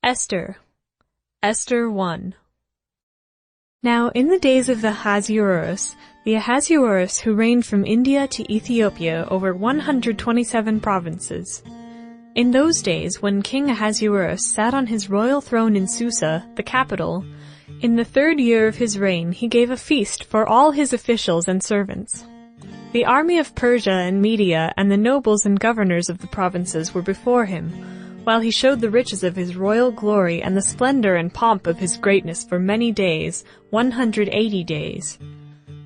Esther. Esther 1. Now in the days of the Ahasuerus who reigned from India to Ethiopia over 127 provinces. In those days, when King Ahasuerus sat on his royal throne in Susa, the capital, in the 3rd year of his reign he gave a feast for all his officials and servants. The army of Persia and Media and the nobles and governors of the provinces were before him, while he showed the riches of his royal glory and the splendor and pomp of his greatness for many days, 180 days.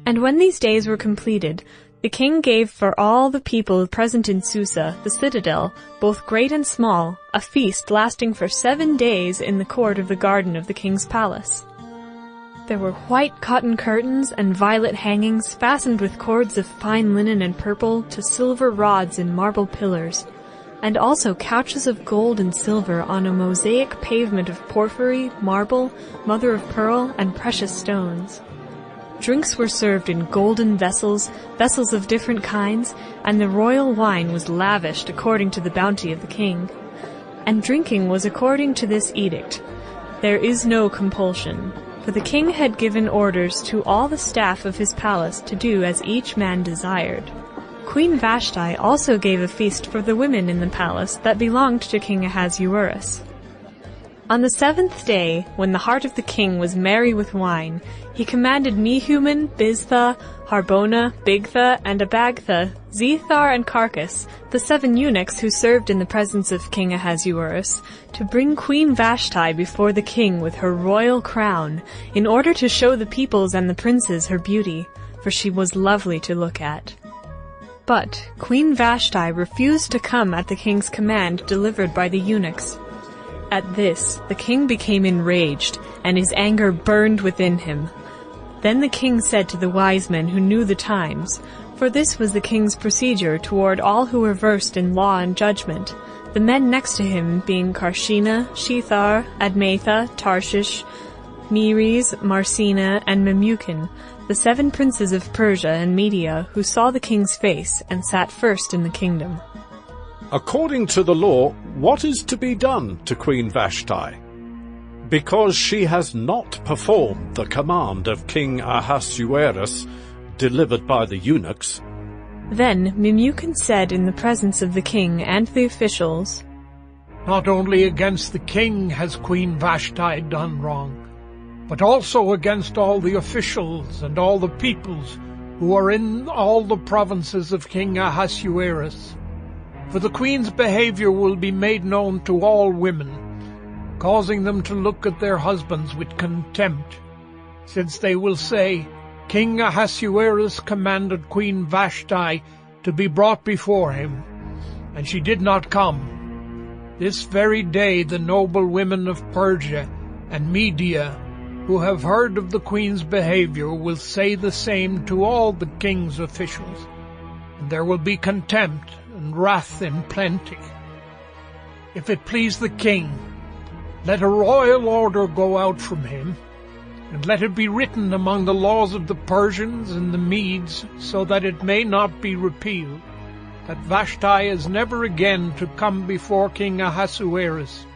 And when these days were completed, the king gave for all the people present in Susa, the citadel, both great and small, a feast lasting for 7 days in the court of the garden of the king's palace. There were white cotton curtains and violet hangings fastened with cords of fine linen and purple to silver rods in marble pillars, and also couches of gold and silver on a mosaic pavement of porphyry, marble, mother of pearl, and precious stones. Drinks were served in golden vessels of different kinds, and the royal wine was lavished according to the bounty of the king. And drinking was according to this edict. There is no compulsion, for the king had given orders to all the staff of his palace to do as each man desired. Queen Vashti also gave a feast for the women in the palace that belonged to King Ahasuerus. On the 7th day, when the heart of the king was merry with wine, he commanded Mehuman, Biztha, Harbona, Bigtha, and Abagtha, Zethar, and Carcass, the 7 eunuchs who served in the presence of King Ahasuerus, to bring Queen Vashti before the king with her royal crown, in order to show the peoples and the princes her beauty, for she was lovely to look at. But Queen Vashti refused to come at the king's command delivered by the eunuchs. At this, the king became enraged, and his anger burned within him. Then the king said to the wise men who knew the times, for this was the king's procedure toward all who were versed in law and judgment, the men next to him being Karshena, Shethar, Admatha, Tarshish, Meres, Marsena, and Memucan, the 7 princes of Persia and Media who saw the king's face and sat first in the kingdom. According to the law, what is to be done to Queen Vashti? Because she has not performed the command of King Ahasuerus, delivered by the eunuchs. Then Memucan said in the presence of the king and the officials, Not only against the king has Queen Vashti done wrong, but also against all the officials and all the peoples who are in all the provinces of King Ahasuerus. For the queen's behavior will be made known to all women, causing them to look at their husbands with contempt, since they will say, King Ahasuerus commanded Queen Vashti to be brought before him, and she did not come. This very day the noble women of Persia and Media, who have heard of the queen's behavior, will say the same to all the king's officials, and there will be contempt and wrath in plenty. If it please the king, let a royal order go out from him, and let it be written among the laws of the Persians and the Medes, so that it may not be repealed, that Vashti is never again to come before King Ahasuerus.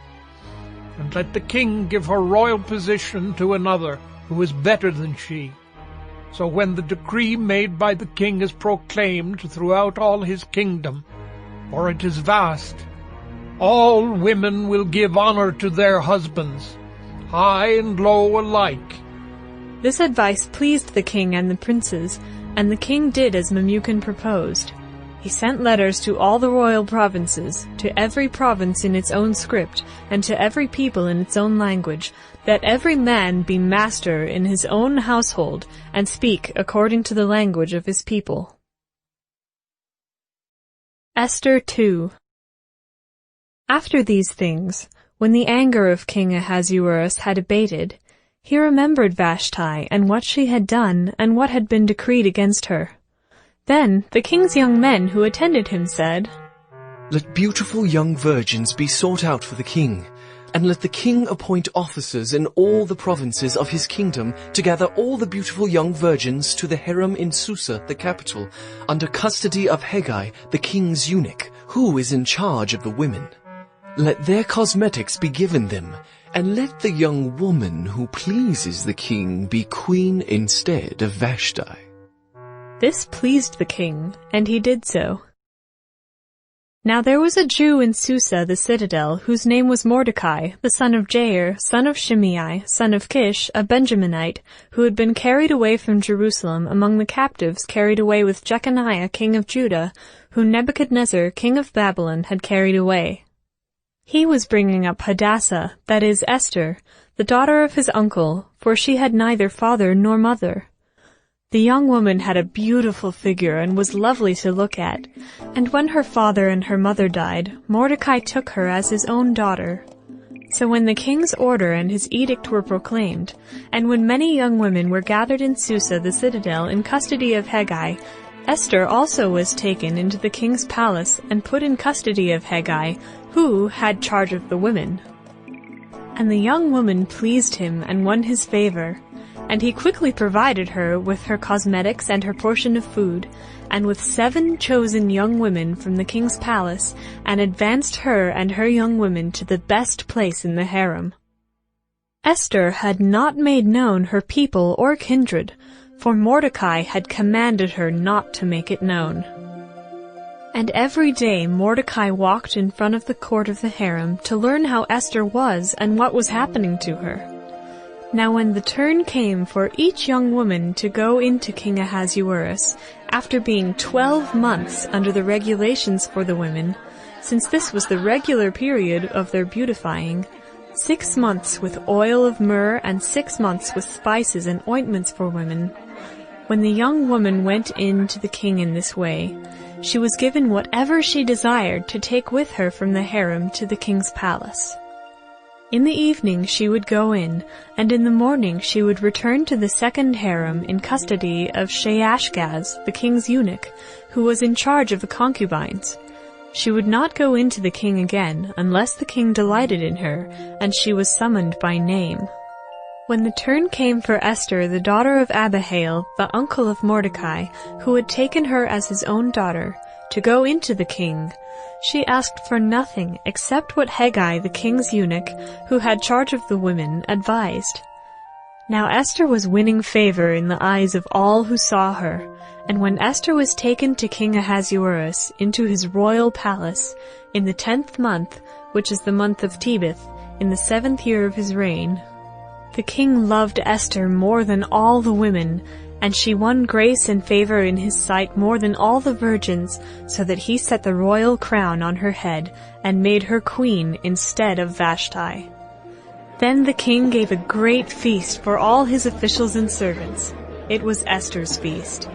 And let the king give her royal position to another who is better than she. So when the decree made by the king is proclaimed throughout all his kingdom, for it is vast, all women will give honor to their husbands, high and low alike. This advice pleased the king and the princes, and the king did as Memucan proposed. He sent letters to all the royal provinces, to every province in its own script, and to every people in its own language, that every man be master in his own household, and speak according to the language of his people. Esther 2. After these things, when the anger of King Ahasuerus had abated, he remembered Vashti and what she had done and what had been decreed against her. Then the king's young men who attended him said, Let beautiful young virgins be sought out for the king, and let the king appoint officers in all the provinces of his kingdom to gather all the beautiful young virgins to the harem in Susa, the capital, under custody of Hegai, the king's eunuch, who is in charge of the women. Let their cosmetics be given them, and let the young woman who pleases the king be queen instead of Vashti." This pleased the king, and he did so. Now there was a Jew in Susa the citadel, whose name was Mordecai, the son of Jair, son of Shimei, son of Kish, a Benjaminite, who had been carried away from Jerusalem among the captives carried away with Jeconiah king of Judah, whom Nebuchadnezzar king of Babylon had carried away. He was bringing up Hadassah, that is Esther, the daughter of his uncle, for she had neither father nor mother. The young woman had a beautiful figure and was lovely to look at, and when her father and her mother died, Mordecai took her as his own daughter. So when the king's order and his edict were proclaimed, and when many young women were gathered in Susa the citadel in custody of Hegai, Esther also was taken into the king's palace and put in custody of Hegai, who had charge of the women. And the young woman pleased him and won his favor, and he quickly provided her with her cosmetics and her portion of food, and with 7 chosen young women from the king's palace, and advanced her and her young women to the best place in the harem. Esther had not made known her people or kindred, for Mordecai had commanded her not to make it known. And every day Mordecai walked in front of the court of the harem to learn how Esther was and what was happening to her. Now when the turn came for each young woman to go into King Ahasuerus, after being 12 months under the regulations for the women, since this was the regular period of their beautifying, 6 months with oil of myrrh and 6 months with spices and ointments for women, when the young woman went in to the king in this way, she was given whatever she desired to take with her from the harem to the king's palace. In the evening she would go in, and in the morning she would return to the second harem in custody of Sheashgaz, the king's eunuch, who was in charge of the concubines. She would not go in to the king again unless the king delighted in her, and she was summoned by name. When the turn came for Esther, the daughter of Abihail, the uncle of Mordecai, who had taken her as his own daughter, to go into the king, she asked for nothing except what Hegai, the king's eunuch, who had charge of the women, advised. Now Esther was winning favor in the eyes of all who saw her, and when Esther was taken to King Ahasuerus into his royal palace, in the 10th month, which is the month of Tebeth, in the 7th year of his reign, the king loved Esther more than all the women, and she won grace and favor in his sight more than all the virgins, so that he set the royal crown on her head, and made her queen instead of Vashti. Then the king gave a great feast for all his officials and servants. It was Esther's feast.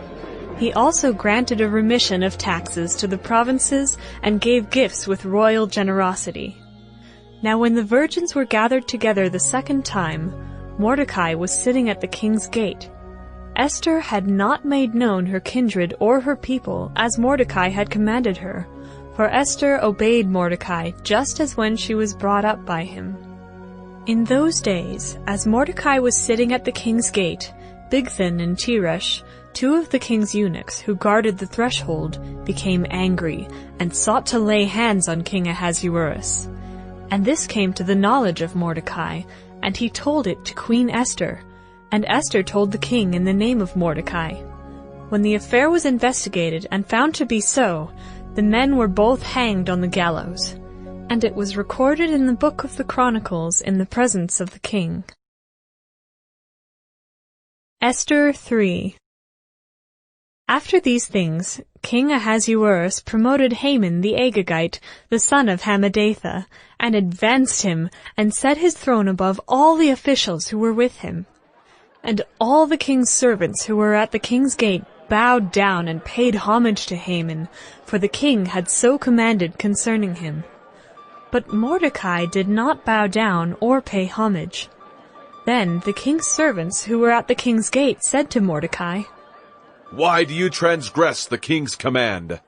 He also granted a remission of taxes to the provinces, and gave gifts with royal generosity. Now when the virgins were gathered together the second time, Mordecai was sitting at the king's gate. Esther had not made known her kindred or her people, as Mordecai had commanded her, for Esther obeyed Mordecai just as when she was brought up by him. In those days, as Mordecai was sitting at the king's gate, Bigthan and Teresh, 2 of the king's eunuchs who guarded the threshold, became angry, and sought to lay hands on King Ahasuerus. And this came to the knowledge of Mordecai, and he told it to Queen Esther, and Esther told the king in the name of Mordecai. When the affair was investigated and found to be so, the men were both hanged on the gallows. And it was recorded in the book of the Chronicles in the presence of the king. Esther 3. After these things, King Ahasuerus promoted Haman the Agagite, the son of Hammedatha, and advanced him, and set his throne above all the officials who were with him. And all the king's servants who were at the king's gate bowed down and paid homage to Haman, for the king had so commanded concerning him. But Mordecai did not bow down or pay homage. Then the king's servants who were at the king's gate said to Mordecai, "Why do you transgress the king's command?"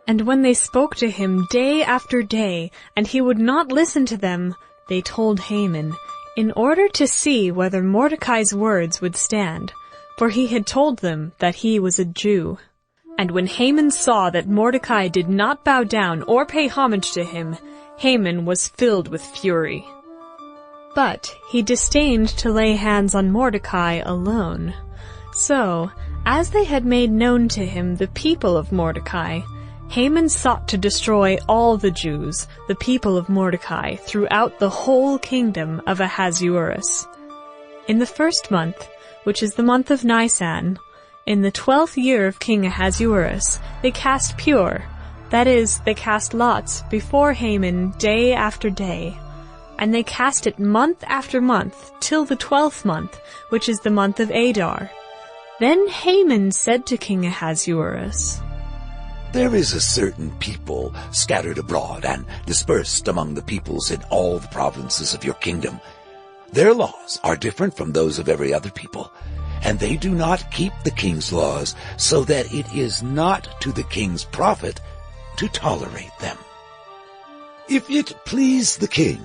And when they spoke to him day after day, and he would not listen to them, they told Haman, in order to see whether Mordecai's words would stand, for he had told them that he was a Jew. And when Haman saw that Mordecai did not bow down or pay homage to him, Haman was filled with fury. But he disdained to lay hands on Mordecai alone. So, as they had made known to him the people of Mordecai, Haman sought to destroy all the Jews, the people of Mordecai, throughout the whole kingdom of Ahasuerus. In the 1st month, which is the month of Nisan, in the 12th year of King Ahasuerus, they cast pure, that is, they cast lots before Haman day after day. And they cast it month after month, till the 12th month, which is the month of Adar. Then Haman said to King Ahasuerus, There is a certain people scattered abroad and dispersed among the peoples in all the provinces of your kingdom. Their laws are different from those of every other people, and they do not keep the king's laws, so that it is not to the king's profit to tolerate them. If it please the king,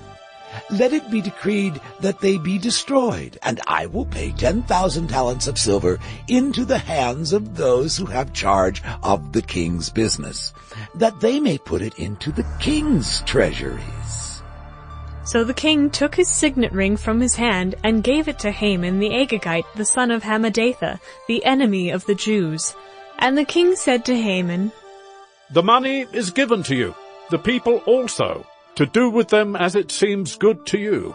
let it be decreed that they be destroyed, and I will pay 10,000 talents of silver into the hands of those who have charge of the king's business, that they may put it into the king's treasuries. So the king took his signet ring from his hand and gave it to Haman the Agagite, the son of Hammedatha, the enemy of the Jews. And the king said to Haman, The money is given to you, the people also, to do with them as it seems good to you.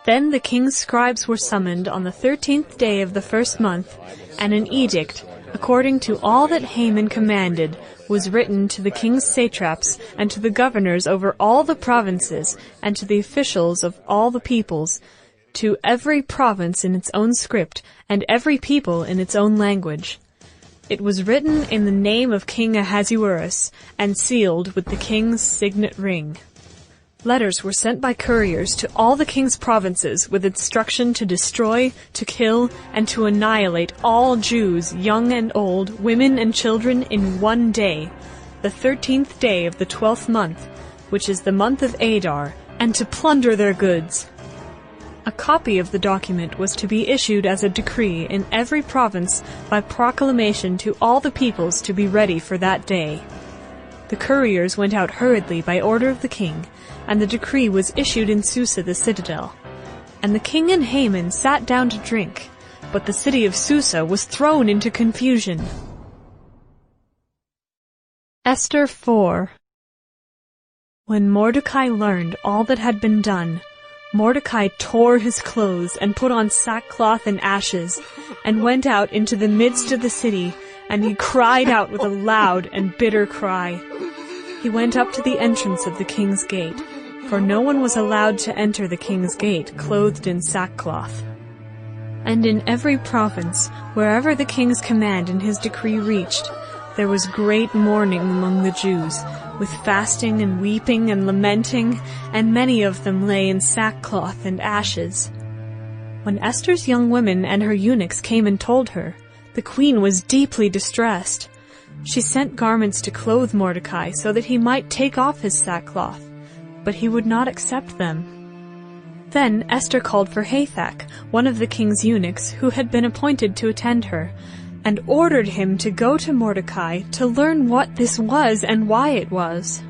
Then the king's scribes were summoned on the 13th day of the 1st month, and an edict, according to all that Haman commanded, was written to the king's satraps and to the governors over all the provinces and to the officials of all the peoples, to every province in its own script and every people in its own language. It was written in the name of King Ahasuerus and sealed with the king's signet ring. Letters were sent by couriers to all the king's provinces with instruction to destroy, to kill, and to annihilate all Jews, young and old, women and children, in one day, the 13th day of the 12th month, which is the month of Adar, and to plunder their goods. A copy of the document was to be issued as a decree in every province by proclamation to all the peoples to be ready for that day. The couriers went out hurriedly by order of the king, and the decree was issued in Susa the citadel. And the king and Haman sat down to drink, but the city of Susa was thrown into confusion. Esther 4. When Mordecai learned all that had been done, Mordecai tore his clothes and put on sackcloth and ashes, and went out into the midst of the city, and he cried out with a loud and bitter cry. He went up to the entrance of the king's gate, for no one was allowed to enter the king's gate clothed in sackcloth. And in every province, wherever the king's command and his decree reached, there was great mourning among the Jews, with fasting and weeping and lamenting, and many of them lay in sackcloth and ashes. When Esther's young women and her eunuchs came and told her, the queen was deeply distressed. She sent garments to clothe Mordecai so that he might take off his sackcloth, but he would not accept them. Then Esther called for Hathach, one of the king's eunuchs, who had been appointed to attend her, and ordered him to go to Mordecai to learn what this was and why it was.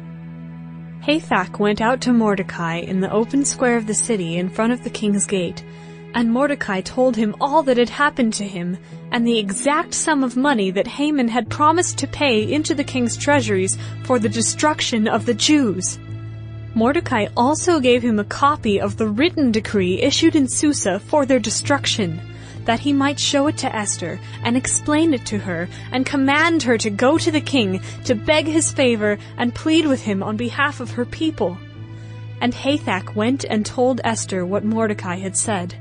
Hathach went out to Mordecai in the open square of the city in front of the king's gate, and Mordecai told him all that had happened to him, and the exact sum of money that Haman had promised to pay into the king's treasuries for the destruction of the Jews. Mordecai also gave him a copy of the written decree issued in Susa for their destruction, that he might show it to Esther and explain it to her and command her to go to the king to beg his favor and plead with him on behalf of her people. And Hathach went and told Esther what Mordecai had said.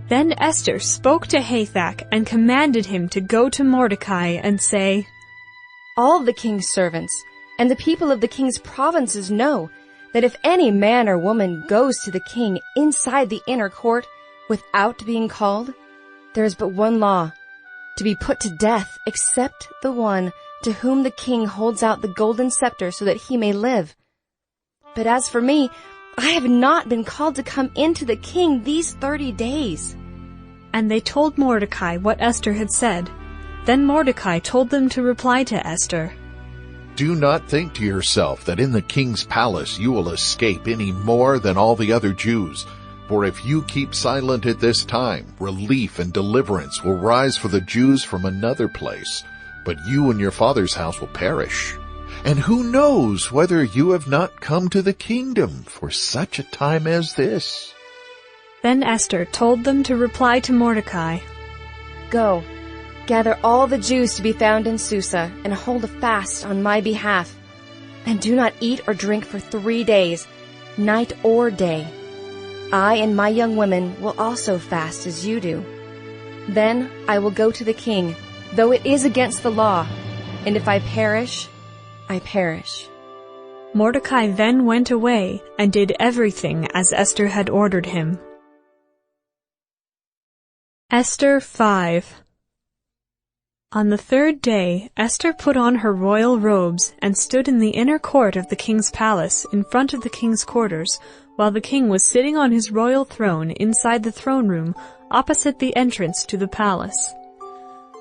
Then Esther spoke to Hathach and commanded him to go to Mordecai and say, All the king's servants and the people of the king's provinces know that if any man or woman goes to the king inside the inner court without being called, there is but one law, to be put to death except the one to whom the king holds out the golden scepter so that he may live. But as for me, I have not been called to come into the king these 30 days. And they told Mordecai what Esther had said, Then Mordecai told them to reply to Esther. Do not think to yourself that in the king's palace you will escape any more than all the other Jews. For if you keep silent at this time, relief and deliverance will rise for the Jews from another place, but you and your father's house will perish. And who knows whether you have not come to the kingdom for such a time as this? Then Esther told them to reply to Mordecai. Go, gather all the Jews to be found in Susa, and hold a fast on my behalf. And do not eat or drink for 3 days, night or day. I and my young women will also fast as you do. Then I will go to the king, though it is against the law, and if I perish, I perish. Mordecai then went away and did everything as Esther had ordered him. Esther 5. On the 3rd day, Esther put on her royal robes and stood in the inner court of the king's palace in front of the king's quarters, while the king was sitting on his royal throne inside the throne room opposite the entrance to the palace.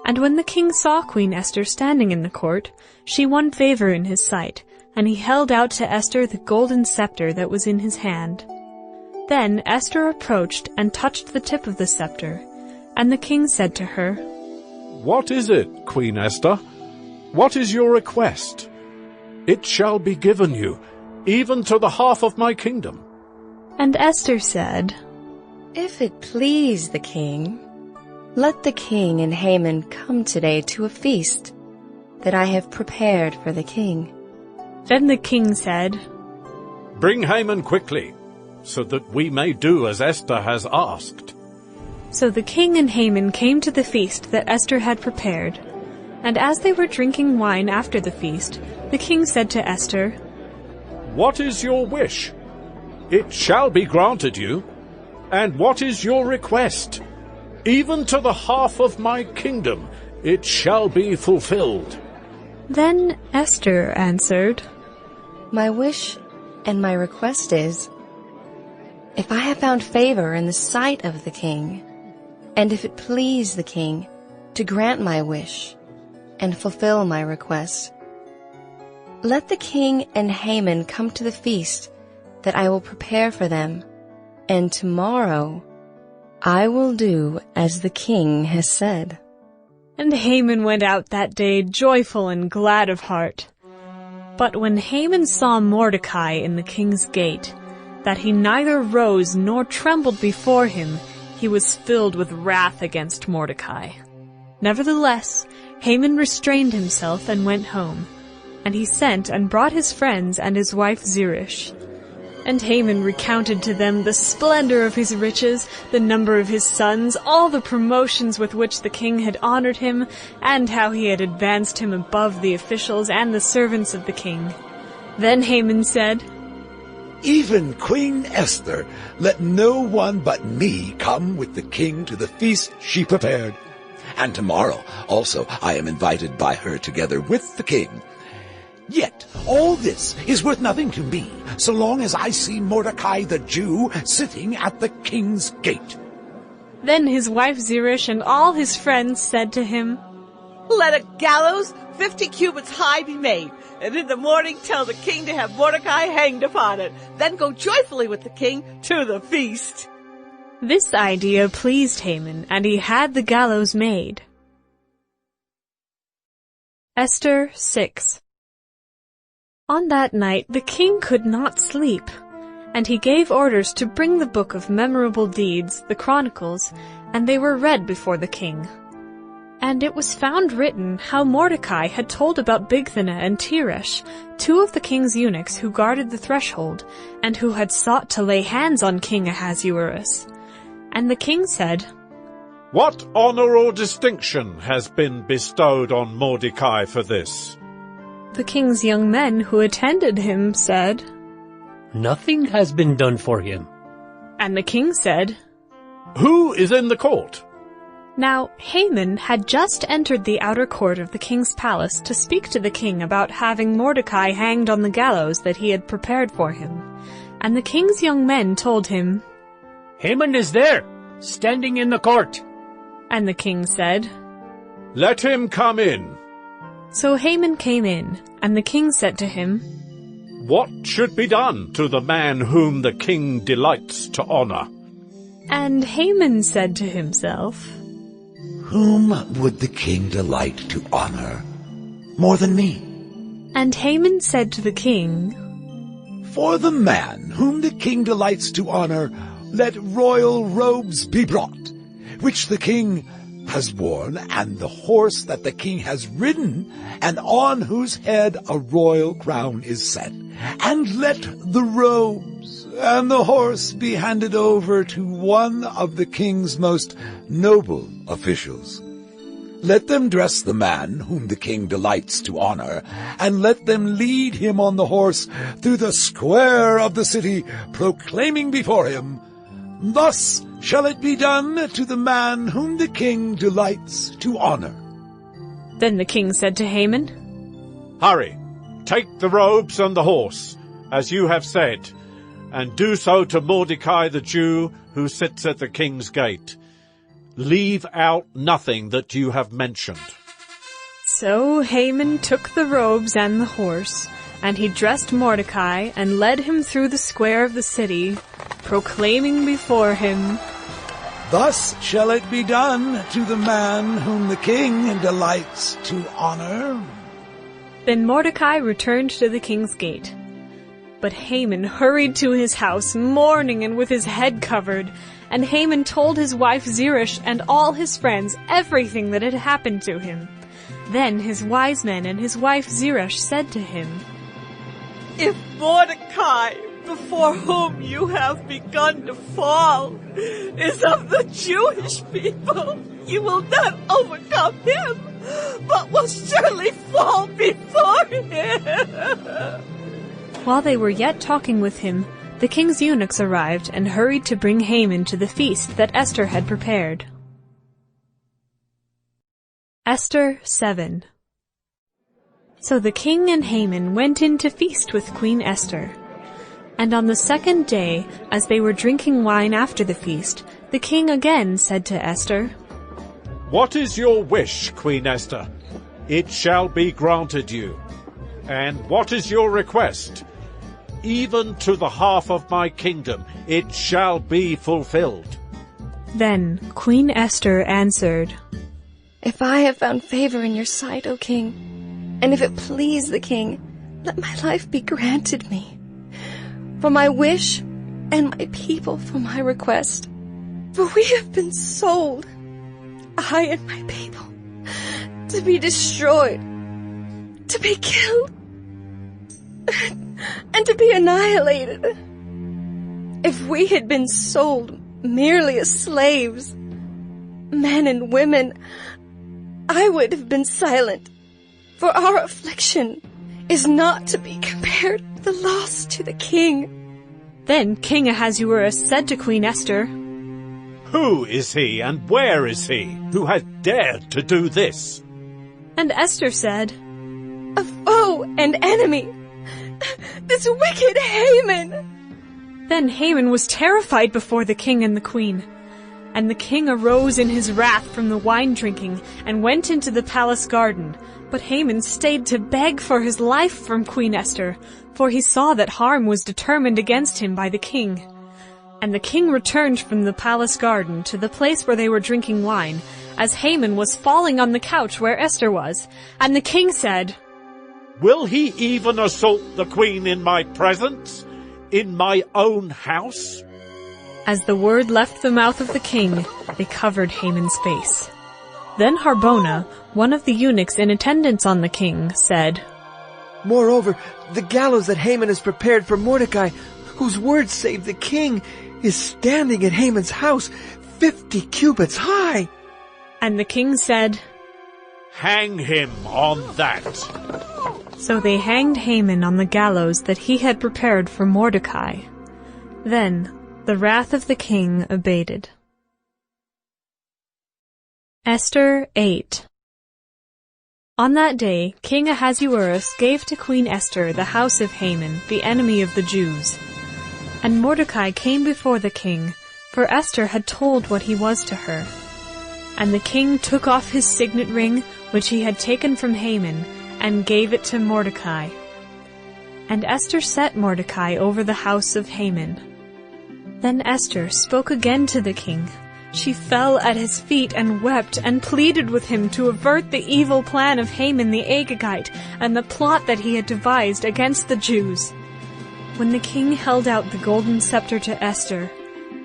And when the king saw Queen Esther standing in the court, she won favor in his sight, and he held out to Esther the golden scepter that was in his hand. Then Esther approached and touched the tip of the scepter, and the king said to her, What is it, Queen Esther? What is your request? It shall be given you, even to the half of my kingdom. And Esther said, If it please the king, let the king and Haman come today to a feast that I have prepared for the king. Then the king said, Bring Haman quickly, so that we may do as Esther has asked. So the king and Haman came to the feast that Esther had prepared. And as they were drinking wine after the feast, the king said to Esther, What is your wish? It shall be granted you. And what is your request? Even to the half of my kingdom it shall be fulfilled. Then Esther answered, My wish and my request is, if I have found favor in the sight of the king, and if it please the king to grant my wish and fulfill my request, let the king and Haman come to the feast that I will prepare for them, and tomorrow I will do as the king has said. And Haman went out that day joyful and glad of heart. But when Haman saw Mordecai in the king's gate, that he neither rose nor trembled before him, he was filled with wrath against Mordecai. Nevertheless, Haman restrained himself and went home, and he sent and brought his friends and his wife Zeresh. And Haman recounted to them the splendor of his riches, the number of his sons, all the promotions with which the king had honored him, and how he had advanced him above the officials and the servants of the king. Then Haman said, Even Queen Esther, let no one but me come with the king to the feast she prepared. And tomorrow also I am invited by her together with the king. Yet all this is worth nothing to me, so long as I see Mordecai the Jew sitting at the king's gate. Then his wife Zeresh and all his friends said to him, Let a gallows 50 cubits high be made, and in the morning tell the king to have Mordecai hanged upon it. Then go joyfully with the king to the feast. This idea pleased Haman, and he had the gallows made. Esther 6. On that night the king could not sleep, and he gave orders to bring the book of memorable deeds, the Chronicles, and they were read before the king. And it was found written how Mordecai had told about Bigthana and Teresh, 2 of the king's eunuchs who guarded the threshold, and who had sought to lay hands on King Ahasuerus. And the king said, What honor or distinction has been bestowed on Mordecai for this? The king's young men who attended him said, Nothing has been done for him. And the king said, Who is in the court? Now Haman had just entered the outer court of the king's palace to speak to the king about having Mordecai hanged on the gallows that he had prepared for him. And the king's young men told him, Haman is there, standing in the court. And the king said, Let him come in. So Haman came in, and the king said to him, What should be done to the man whom the king delights to honor? And Haman said to himself, Whom would the king delight to honor more than me? And Haman said to the king, For the man whom the king delights to honor, let royal robes be brought, which the king has worn, and the horse that the king has ridden, and on whose head a royal crown is set. And let the robes and the horse be handed over to one of the king's most noble officials. Let them dress the man whom the king delights to honor, and let them lead him on the horse through the square of the city, proclaiming before him, Thus shall it be done to the man whom the king delights to honor. Then the king said to Haman, Hurry, take the robes and the horse, as you have said, and do so to Mordecai the Jew, who sits at the king's gate. Leave out nothing that you have mentioned. So Haman took the robes and the horse, and he dressed Mordecai and led him through the square of the city, proclaiming before him, Thus shall it be done to the man whom the king delights to honor. Then Mordecai returned to the king's gate. But Haman hurried to his house, mourning and with his head covered. And Haman told his wife Zeresh and all his friends everything that had happened to him. Then his wise men and his wife Zeresh said to him, If Mordecai, before whom you have begun to fall, is of the Jewish people, you will not overcome him, but will surely fall before him. While they were yet talking with him, the king's eunuchs arrived and hurried to bring Haman to the feast that Esther had prepared. Esther 7. So the king and Haman went in to feast with Queen Esther. And on the second day, as they were drinking wine after the feast, the king again said to Esther, What is your wish, Queen Esther? It shall be granted you. And what is your request? Even to the half of my kingdom it shall be fulfilled. Then Queen Esther answered, If I have found favor in your sight, O king, and if it please the king, let my life be granted me, for my wish and my people for my request. For we have been sold, I and my people, to be destroyed, to be killed, and to be annihilated. If we had been sold merely as slaves, men and women, I would have been silent, for our affliction is not to be compared with the loss to the king. Then King Ahasuerus said to Queen Esther, Who is he and where is he who has dared to do this? And Esther said, A foe and enemy, this wicked Haman. Then Haman was terrified before the king and the queen. And the king arose in his wrath from the wine drinking and went into the palace garden. But Haman stayed to beg for his life from Queen Esther, for he saw that harm was determined against him by the king. And the king returned from the palace garden to the place where they were drinking wine, as Haman was falling on the couch where Esther was. And the king said, Will he even assault the queen in my presence, in my own house? As the word left the mouth of the king, they covered Haman's face. Then Harbona, one of the eunuchs in attendance on the king, said, Moreover, the gallows that Haman has prepared for Mordecai, whose word saved the king, is standing at Haman's house, 50 cubits high. And the king said, Hang him on that. So they hanged Haman on the gallows that he had prepared for Mordecai. Then the wrath of the king abated. Esther 8. On that day, King Ahasuerus gave to Queen Esther the house of Haman, the enemy of the Jews. And Mordecai came before the king, for Esther had told what he was to her. And the king took off his signet ring, which he had taken from Haman, and gave it to Mordecai. And Esther set Mordecai over the house of Haman. Then Esther spoke again to the king. She fell at his feet and wept and pleaded with him to avert the evil plan of Haman the Agagite and the plot that he had devised against the Jews. When the king held out the golden scepter to Esther,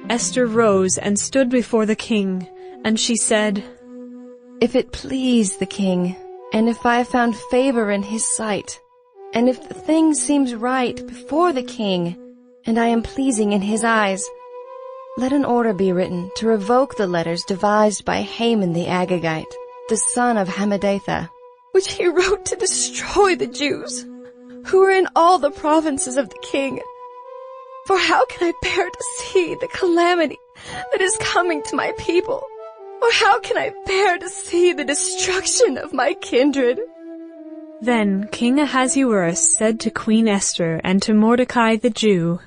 Esther rose and stood before the king, and she said, "If it please the king, and if I have found favor in his sight, and if the thing seems right before the king, and I am pleasing in his eyes, let an order be written to revoke the letters devised by Haman the Agagite, the son of Hammedatha, which he wrote to destroy the Jews, who are in all the provinces of the king. For how can I bear to see the calamity that is coming to my people? Or how can I bear to see the destruction of my kindred?" Then King Ahasuerus said to Queen Esther and to Mordecai the Jew,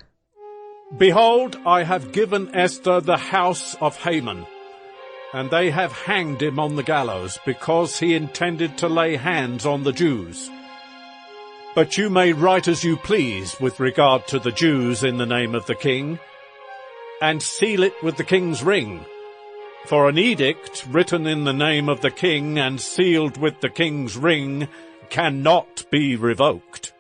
Behold, I have given Esther the house of Haman, and they have hanged him on the gallows, because he intended to lay hands on the Jews. But you may write as you please with regard to the Jews in the name of the king, and seal it with the king's ring. For an edict written in the name of the king and sealed with the king's ring cannot be revoked.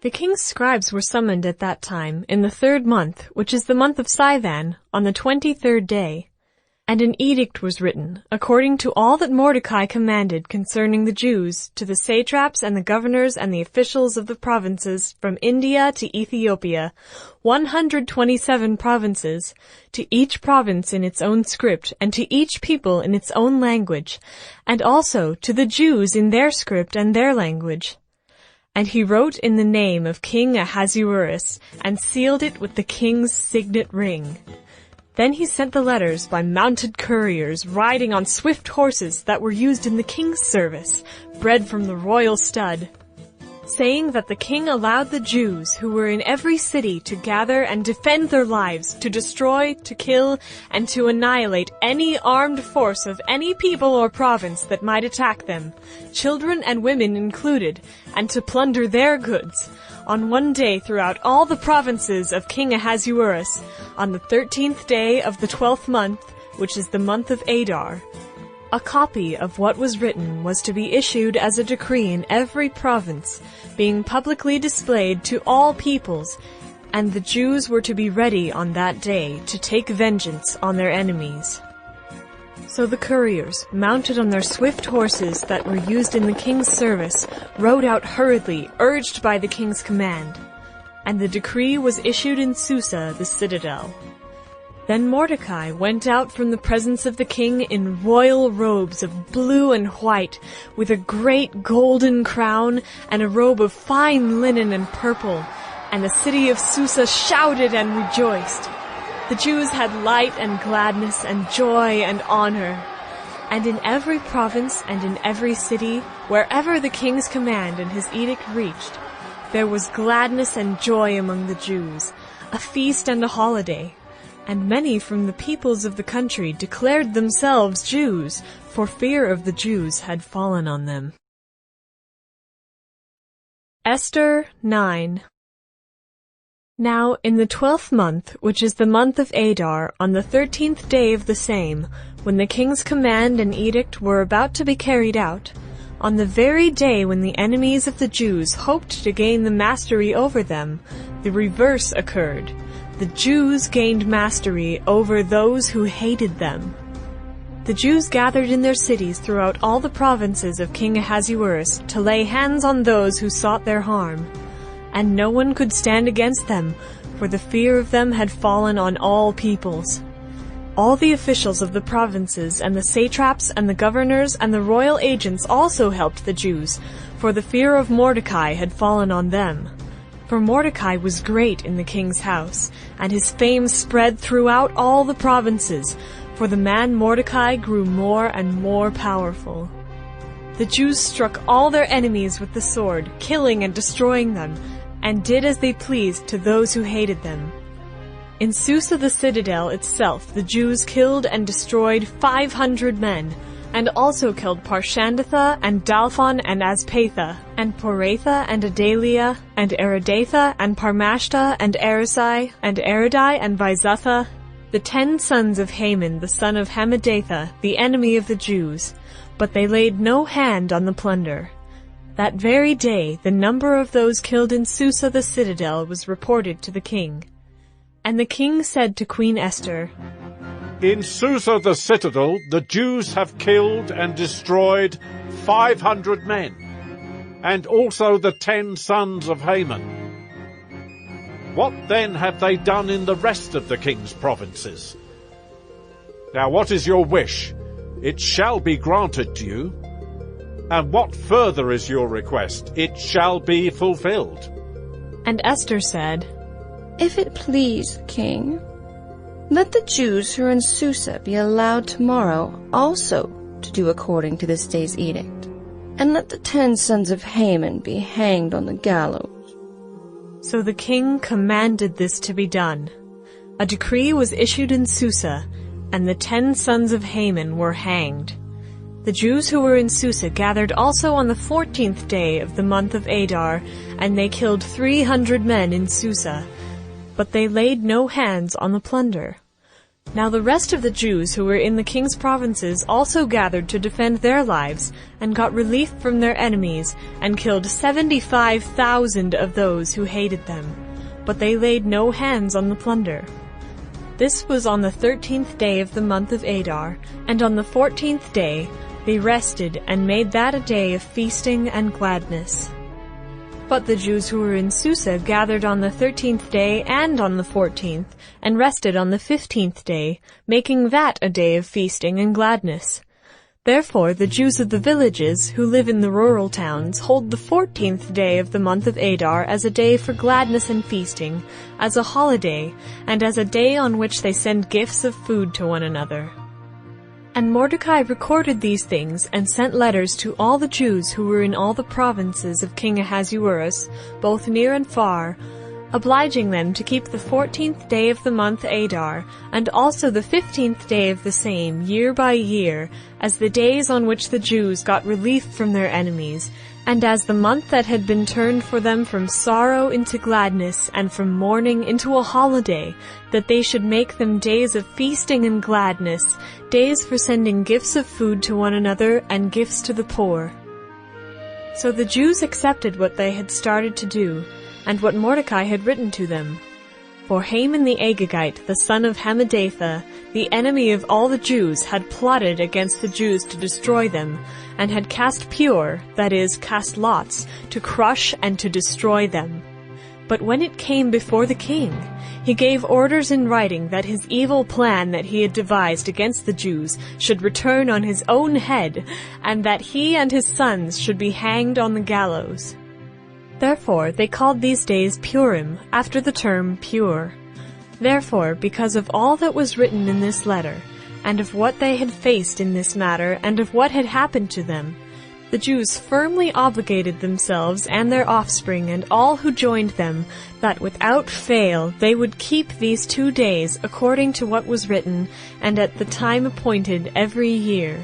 The king's scribes were summoned at that time in the 3rd month, which is the month of Sivan, on the 23rd day. And an edict was written, according to all that Mordecai commanded concerning the Jews, to the satraps and the governors and the officials of the provinces from India to Ethiopia, 127 provinces, to each province in its own script, and to each people in its own language, and also to the Jews in their script and their language. And he wrote in the name of King Ahasuerus, and sealed it with the king's signet ring. Then he sent the letters by mounted couriers riding on swift horses that were used in the king's service, bred from the royal stud, saying that the king allowed the Jews who were in every city to gather and defend their lives, to destroy, to kill, and to annihilate any armed force of any people or province that might attack them, children and women included, and to plunder their goods, on one day throughout all the provinces of King Ahasuerus, on the 13th day of the 12th month, which is the month of Adar. A copy of what was written was to be issued as a decree in every province, being publicly displayed to all peoples, and the Jews were to be ready on that day to take vengeance on their enemies. So the couriers, mounted on their swift horses that were used in the king's service, rode out hurriedly, urged by the king's command. And the decree was issued in Susa, the citadel. Then Mordecai went out from the presence of the king in royal robes of blue and white, with a great golden crown and a robe of fine linen and purple, and the city of Susa shouted and rejoiced. The Jews had light and gladness and joy and honor. And in every province and in every city, wherever the king's command and his edict reached, there was gladness and joy among the Jews, a feast and a holiday. And many from the peoples of the country declared themselves Jews, for fear of the Jews had fallen on them. Esther 9. Now in the 12th month, which is the month of Adar, on the 13th day of the same, when the king's command and edict were about to be carried out, on the very day when the enemies of the Jews hoped to gain the mastery over them, the reverse occurred. The Jews gained mastery over those who hated them. The Jews gathered in their cities throughout all the provinces of King Ahasuerus to lay hands on those who sought their harm. And no one could stand against them, for the fear of them had fallen on all peoples. All the officials of the provinces and the satraps and the governors and the royal agents also helped the Jews, for the fear of Mordecai had fallen on them. For Mordecai was great in the king's house, and his fame spread throughout all the provinces, for the man Mordecai grew more and more powerful. The Jews struck all their enemies with the sword, killing and destroying them, and did as they pleased to those who hated them. In Susa the citadel itself, the Jews killed and destroyed 500 men, and also killed Parshandatha, and Dalphon, and Aspatha, and Poratha, and Adalia, and Aridatha, and Parmashta, and Arisai, and Aridai, and Vizatha, the 10 sons of Haman, the son of Hammedatha, the enemy of the Jews. But they laid no hand on the plunder. That very day the number of those killed in Susa the citadel was reported to the king. And the king said to Queen Esther, In Susa the citadel the Jews have killed and destroyed 500 men, and also the 10 sons of Haman. What then have they done in the rest of the king's provinces? Now what is your wish? It shall be granted to you. And what further is your request? It shall be fulfilled. And Esther said, If it please the king, let the Jews who are in Susa be allowed tomorrow also to do according to this day's edict, and let the 10 sons of Haman be hanged on the gallows. So the king commanded this to be done. A decree was issued in Susa, and the 10 sons of Haman were hanged. The Jews who were in Susa gathered also on the 14th day of the month of Adar, and they killed 300 men in Susa, but they laid no hands on the plunder. Now the rest of the Jews who were in the king's provinces also gathered to defend their lives, and got relief from their enemies, and killed 75,000 of those who hated them, but they laid no hands on the plunder. This was on the 13th day of the month of Adar, and on the 14th day they rested and made that a day of feasting and gladness. But the Jews who were in Susa gathered on the 13th day and on the 14th, and rested on the 15th day, making that a day of feasting and gladness. Therefore the Jews of the villages, who live in the rural towns, hold the 14th day of the month of Adar as a day for gladness and feasting, as a holiday, and as a day on which they send gifts of food to one another. And Mordecai recorded these things, and sent letters to all the Jews who were in all the provinces of King Ahasuerus, both near and far, obliging them to keep the 14th day of the month Adar, and also the 15th day of the same, year by year, as the days on which the Jews got relief from their enemies, and as the month that had been turned for them from sorrow into gladness, and from mourning into a holiday, that they should make them days of feasting and gladness, days for sending gifts of food to one another, and gifts to the poor. So the Jews accepted what they had started to do, and what Mordecai had written to them. For Haman the Agagite, the son of Hammedatha, the enemy of all the Jews, had plotted against the Jews to destroy them, and had cast pure, that is, cast lots, to crush and to destroy them. But when it came before the king, he gave orders in writing that his evil plan that he had devised against the Jews should return on his own head, and that he and his sons should be hanged on the gallows. Therefore they called these days Purim, after the term pure. Therefore, because of all that was written in this letter, and of what they had faced in this matter, and of what had happened to them, the Jews firmly obligated themselves and their offspring and all who joined them, that without fail they would keep these 2 days according to what was written, and at the time appointed every year.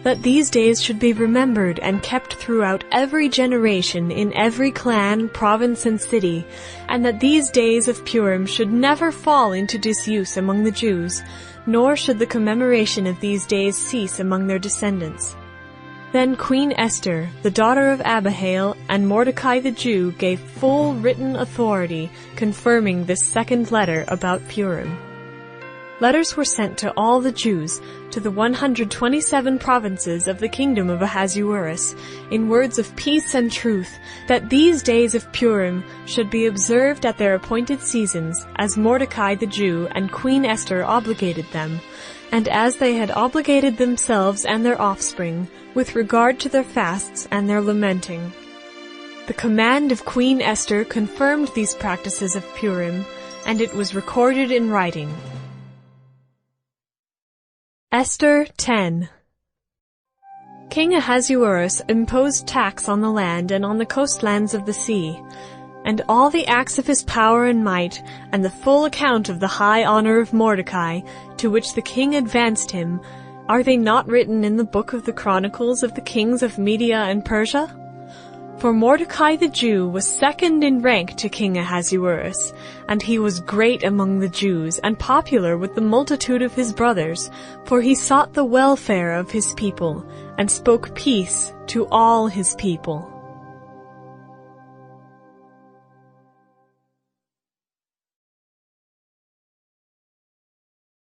That these days should be remembered and kept throughout every generation in every clan, province, and city, and that these days of Purim should never fall into disuse among the Jews, nor should the commemoration of these days cease among their descendants. Then Queen Esther, the daughter of Abihail, and Mordecai the Jew gave full written authority confirming this second letter about Purim. Letters were sent to all the Jews, to the 127 provinces of the kingdom of Ahasuerus, in words of peace and truth, that these days of Purim should be observed at their appointed seasons, as Mordecai the Jew and Queen Esther obligated them, and as they had obligated themselves and their offspring, with regard to their fasts and their lamenting. The command of Queen Esther confirmed these practices of Purim, and it was recorded in writing. Esther 10. King Ahasuerus imposed tax on the land and on the coastlands of the sea. And all the acts of his power and might, and the full account of the high honor of Mordecai, to which the king advanced him, are they not written in the book of the Chronicles of the kings of Media and Persia? For Mordecai the Jew was second in rank to King Ahasuerus, and he was great among the Jews, and popular with the multitude of his brothers, for he sought the welfare of his people, and spoke peace to all his people.